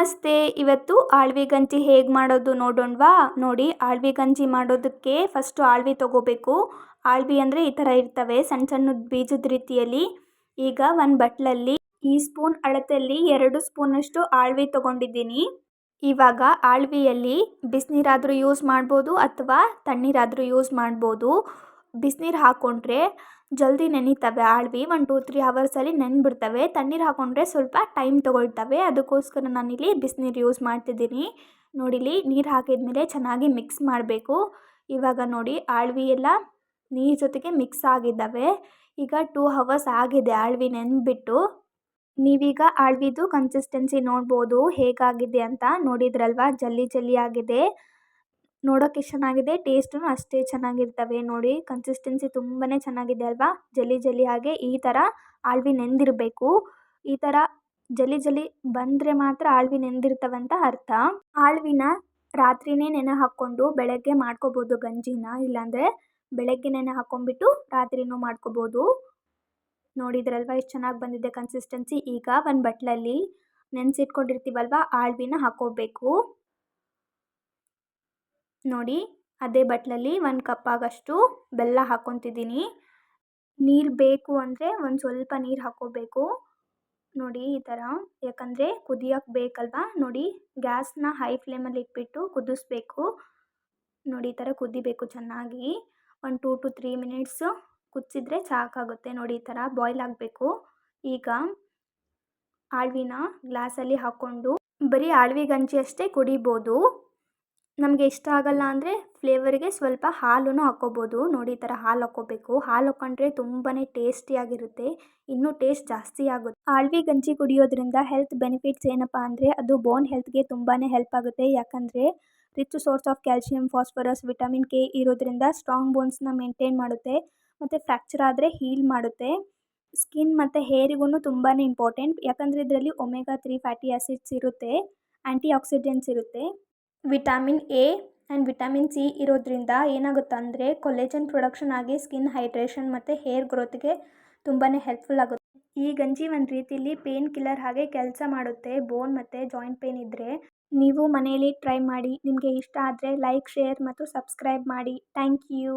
ನಮಸ್ತೆ. ಇವತ್ತು ಆಳ್ವಿ ಗಂಜಿ ಹೇಗೆ ಮಾಡೋದು ನೋಡೋಣವಾ? ನೋಡಿ, ಆಳ್ವಿ ಗಂಜಿ ಮಾಡೋದಕ್ಕೆ ಫಸ್ಟು ಆಳ್ವಿ ತೊಗೋಬೇಕು. ಆಳ್ವಿ ಅಂದರೆ ಈ ಥರ ಇರ್ತವೆ, ಸಣ್ಣ ಸಣ್ಣ ಬೀಜದ ರೀತಿಯಲ್ಲಿ. ಈಗ ಒಂದು ಬಟ್ಲಲ್ಲಿ ಈ ಸ್ಪೂನ್ ಅಳತೆಯಲ್ಲಿ 2 ಸ್ಪೂನಷ್ಟು ಆಳ್ವಿ ತೊಗೊಂಡಿದ್ದೀನಿ. ಇವಾಗ ಆಳ್ವಿಯಲ್ಲಿ ಬಿಸಿನೀರಾದರೂ ಯೂಸ್ ಮಾಡ್ಬೋದು ಅಥವಾ ತಣ್ಣೀರಾದರೂ ಯೂಸ್ ಮಾಡ್ಬೋದು. ಬಿಸಿನೀರು ಹಾಕ್ಕೊಂಡ್ರೆ ಜಲ್ದಿ ನೆನೀತವೆ ಆಳ್ವಿ. 1-2-3 ಅವರ್ಸಲ್ಲಿ ನೆನ್ಬಿಡ್ತವೆ. ತಣ್ಣೀರು ಹಾಕ್ಕೊಂಡ್ರೆ ಸ್ವಲ್ಪ ಟೈಮ್ ತೊಗೊಳ್ತವೆ. ಅದಕ್ಕೋಸ್ಕರ ನಾನಿಲ್ಲಿ ಬಿಸಿನೀರು ಯೂಸ್ ಮಾಡ್ತಿದ್ದೀನಿ. ನೋಡಿಲಿ, ನೀರು ಹಾಕಿದ್ಮೇಲೆ ಚೆನ್ನಾಗಿ ಮಿಕ್ಸ್ ಮಾಡಬೇಕು. ಇವಾಗ ನೋಡಿ, ಆಳ್ವಿ ಎಲ್ಲ ನೀರು ಜೊತೆಗೆ ಮಿಕ್ಸ್ ಆಗಿದ್ದಾವೆ. ಈಗ 2 ಅವರ್ಸ್ ಆಗಿದೆ ಆಳ್ವಿ ನೆಂದ್ಬಿಟ್ಟು. ನೀವೀಗ ಆಳ್ವಿದು ಕನ್ಸಿಸ್ಟೆನ್ಸಿ ನೋಡ್ಬೋದು ಹೇಗಾಗಿದೆ ಅಂತ. ನೋಡಿದ್ರಲ್ವಾ, ಜಲ್ಲಿ ಜಲ್ಲಿ ಆಗಿದೆ. ನೋಡೋಕ್ಕೆ ಎಷ್ಟು ಚೆನ್ನಾಗಿದೆ, ಟೇಸ್ಟೂ ಅಷ್ಟೇ ಚೆನ್ನಾಗಿರ್ತವೆ. ನೋಡಿ, ಕನ್ಸಿಸ್ಟೆನ್ಸಿ ತುಂಬಾ ಚೆನ್ನಾಗಿದೆ ಅಲ್ವಾ? ಜಲ್ಲಿ ಜಲ್ಲಿ ಹಾಗೆ ಈ ಥರ ಆಳ್ವಿ ನೆಂದಿರಬೇಕು. ಈ ಥರ ಜಲ್ಲಿ ಜಲ್ಲಿ ಬಂದರೆ ಮಾತ್ರ ಆಳ್ವಿ ನೆಂದಿರ್ತವಂತ ಅರ್ಥ. ಆಳ್ವಿನ ರಾತ್ರಿನೇ ನೆನೆ ಹಾಕ್ಕೊಂಡು ಬೆಳಗ್ಗೆ ಮಾಡ್ಕೋಬೋದು ಗಂಜಿನ. ಇಲ್ಲಾಂದರೆ ಬೆಳಗ್ಗೆ ನೆನೆ ಹಾಕ್ಕೊಂಡ್ಬಿಟ್ಟು ರಾತ್ರಿನೂ ಮಾಡ್ಕೋಬೋದು. ನೋಡಿದ್ರಲ್ವ ಎಷ್ಟು ಚೆನ್ನಾಗಿ ಬಂದಿದೆ ಕನ್ಸಿಸ್ಟೆನ್ಸಿ. ಈಗ ಒಂದು ಬಟ್ಲಲ್ಲಿ ನೆನೆಸಿಟ್ಕೊಂಡಿರ್ತೀವಲ್ವ ಆಳ್ವಿನ ಹಾಕ್ಕೋಬೇಕು. ನೋಡಿ, ಅದೇ ಬಟ್ಲಲ್ಲಿ 1 ಕಪ್ ಆಗಷ್ಟು ಬೆಲ್ಲ ಹಾಕ್ಕೊತಿದ್ದೀನಿ. ನೀರು ಬೇಕು ಅಂದರೆ ಒಂದು ಸ್ವಲ್ಪ ನೀರು ಹಾಕ್ಕೋಬೇಕು. ನೋಡಿ ಈ ಥರ, ಯಾಕಂದರೆ ಕುದಿಯೋಕ್ಕೆ ಬೇಕಲ್ವಾ. ನೋಡಿ, ಗ್ಯಾಸ್ನ ಹೈ ಫ್ಲೇಮಲ್ಲಿ ಇಟ್ಬಿಟ್ಟು ಕುದಿಸ್ಬೇಕು. ನೋಡಿ, ಈ ಥರ ಕುದಿಬೇಕು ಚೆನ್ನಾಗಿ. 1-2-3 ಮಿನಿಟ್ಸು ಕುದಿಸಿದ್ರೆ ಸಾಕಾಗುತ್ತೆ. ನೋಡಿ, ಈ ಥರ ಬಾಯ್ಲ್ ಆಗಬೇಕು. ಈಗ ಆಳ್ವಿನ ಗ್ಲಾಸಲ್ಲಿ ಹಾಕ್ಕೊಂಡು ಬರೀ ಆಳ್ವಿ ಗಂಜಿ ಅಷ್ಟೇ ಕುಡಿಬೋದು. ನಮಗೆ ಇಷ್ಟ ಆಗಲ್ಲ ಅಂದರೆ ಫ್ಲೇವರಿಗೆ ಸ್ವಲ್ಪ ಹಾಲೂ ಹಾಕ್ಕೋಬೋದು. ನೋಡಿ, ಈ ಥರ ಹಾಲು ಹಾಕ್ಕೋಬೇಕು. ಹಾಲು ಹಾಕ್ಕೊಂಡ್ರೆ ತುಂಬಾ ಟೇಸ್ಟಿಯಾಗಿರುತ್ತೆ, ಇನ್ನೂ ಟೇಸ್ಟ್ ಜಾಸ್ತಿ ಆಗುತ್ತೆ. ಆಳ್ವಿ ಗಂಜಿ ಕುಡಿಯೋದ್ರಿಂದ ಹೆಲ್ತ್ ಬೆನಿಫಿಟ್ಸ್ ಏನಪ್ಪ ಅಂದರೆ ಅದು ಬೋನ್ ಹೆಲ್ತ್ಗೆ ತುಂಬಾ ಹೆಲ್ಪ್ ಆಗುತ್ತೆ. ಯಾಕಂದರೆ rich source of calcium, phosphorus, vitamin K ಇರೋದ್ರಿಂದ ಸ್ಟ್ರಾಂಗ್ ಬೋನ್ಸ್ನ ಮೇಂಟೈನ್ ಮಾಡುತ್ತೆ ಮತ್ತು ಫ್ರ್ಯಾಕ್ಚರ್ ಆದರೆ ಹೀಲ್ ಮಾಡುತ್ತೆ. ಸ್ಕಿನ್ ಮತ್ತು ಹೇರಿಗೂ ತುಂಬಾ ಇಂಪಾರ್ಟೆಂಟ್. ಯಾಕಂದರೆ ಇದರಲ್ಲಿ ಒಮೆಗಾ 3 ಫ್ಯಾಟಿ ಆ್ಯಸಿಡ್ಸ್ ಇರುತ್ತೆ, ಆ್ಯಂಟಿ ಆಕ್ಸಿಡೆಂಟ್ಸ್ ಇರುತ್ತೆ, vitamin A and vitamin C ಇರೋದ್ರಿಂದ ಏನಾಗುತ್ತೆ ಅಂದರೆ ಕೊಲೆಜನ್ ಪ್ರೊಡಕ್ಷನ್ ಆಗಿ ಸ್ಕಿನ್ ಹೈಡ್ರೇಷನ್ ಮತ್ತು ಹೇರ್ ಗ್ರೋತ್ಗೆ ತುಂಬಾ ಹೆಲ್ಪ್ಫುಲ್ ಆಗುತ್ತೆ. ಈ ಗಂಜಿ ಒಂದು ರೀತಿಯಲ್ಲಿ ಪೇನ್ ಕಿಲ್ಲರ್ ಹಾಗೆ ಕೆಲಸ ಮಾಡುತ್ತೆ. ಬೋನ್ ಮತ್ತು ಜಾಯಿಂಟ್ ಪೇನ್ ಇದ್ದರೆ ನೀವು ಮನೆಯಲ್ಲಿ ಟ್ರೈ ಮಾಡಿ. ನಿಮಗೆ ಇಷ್ಟ ಆದರೆ ಲೈಕ್, ಶೇರ್ ಮತ್ತು ಸಬ್ಸ್ಕ್ರೈಬ್ ಮಾಡಿ. Thank you.